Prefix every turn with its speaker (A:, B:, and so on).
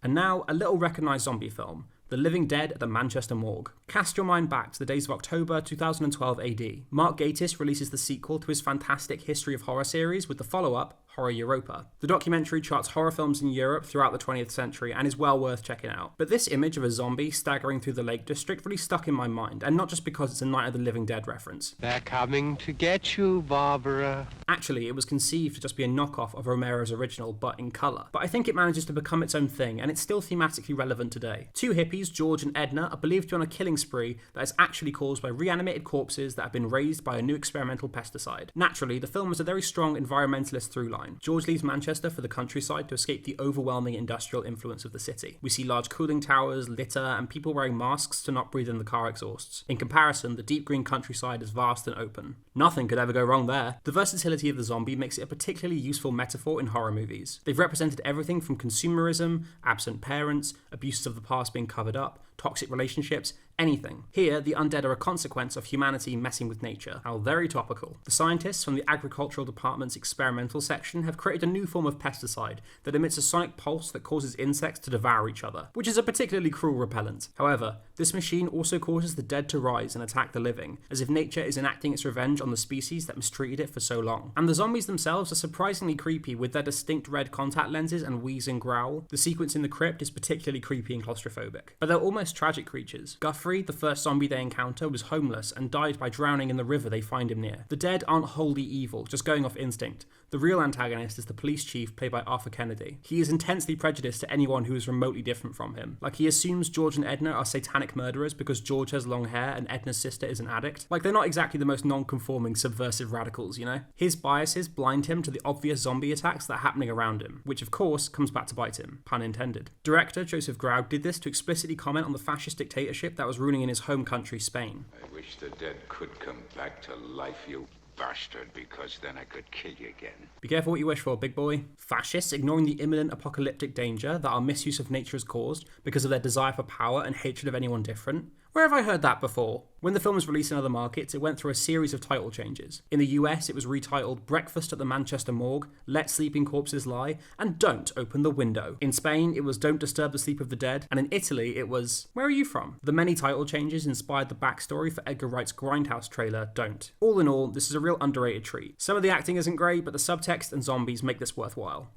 A: And now, a little recognised zombie film, The Living Dead at the Manchester Morgue. Cast your mind back to the days of October 2012 AD. Mark Gatiss releases the sequel to his fantastic History of Horror series with the follow-up, Horror Europa. The documentary charts horror films in Europe throughout the 20th century and is well worth checking out. But this image of a zombie staggering through the Lake District really stuck in my mind, and not just because it's a Night of the Living Dead reference.
B: They're coming to get you, Barbara.
A: Actually, it was conceived to just be a knockoff of Romero's original, but in colour. But I think it manages to become its own thing, and it's still thematically relevant today. Two hippies, George and Edna, are believed to be on a killing spree that is actually caused by reanimated corpses that have been raised by a new experimental pesticide. Naturally, the film has a very strong environmentalist through line. George leaves Manchester for the countryside to escape the overwhelming industrial influence of the city. We see large cooling towers, litter, and people wearing masks to not breathe in the car exhausts. In comparison, the deep green countryside is vast and open. Nothing could ever go wrong there. The versatility of the zombie makes it a particularly useful metaphor in horror movies. They've represented everything from consumerism, absent parents, abuses of the past being covered up, toxic relationships, anything. Here, the undead are a consequence of humanity messing with nature. How very topical. The scientists from the Agricultural Department's experimental section have created a new form of pesticide that emits a sonic pulse that causes insects to devour each other, which is a particularly cruel repellent. However, this machine also causes the dead to rise and attack the living, as if nature is enacting its revenge on the species that mistreated it for so long. And the zombies themselves are surprisingly creepy with their distinct red contact lenses and wheezing growl. The sequence in the crypt is particularly creepy and claustrophobic. But they're almost tragic creatures. Guthrie, the first zombie they encounter, was homeless and died by drowning in the river they find him near. The dead aren't wholly evil, just going off instinct. The real antagonist is the police chief played by Arthur Kennedy. He is intensely prejudiced to anyone who is remotely different from him. Like, he assumes George and Edna are satanic murderers because George has long hair and Edna's sister is an addict. Like, they're not exactly the most non-conforming subversive radicals, you know? His biases blind him to the obvious zombie attacks that are happening around him, which of course comes back to bite him, pun intended. Director Joseph Grau did this to explicitly comment on the fascist dictatorship that was ruling in his home country, Spain.
C: I wish the dead could come back to life, you bastard, because then I could kill you again.
A: Be careful what you wish for, big boy. Fascists, ignoring the imminent apocalyptic danger that our misuse of nature has caused because of their desire for power and hatred of anyone different. Where have I heard that before? When the film was released in other markets, it went through a series of title changes. In the US, it was retitled Breakfast at the Manchester Morgue, Let Sleeping Corpses Lie, and Don't Open the Window. In Spain, it was Don't Disturb the Sleep of the Dead, and in Italy, it was Where Are You From? The many title changes inspired the backstory for Edgar Wright's Grindhouse trailer, Don't. All in all, this is a real underrated treat. Some of the acting isn't great, but the subtext and zombies make this worthwhile.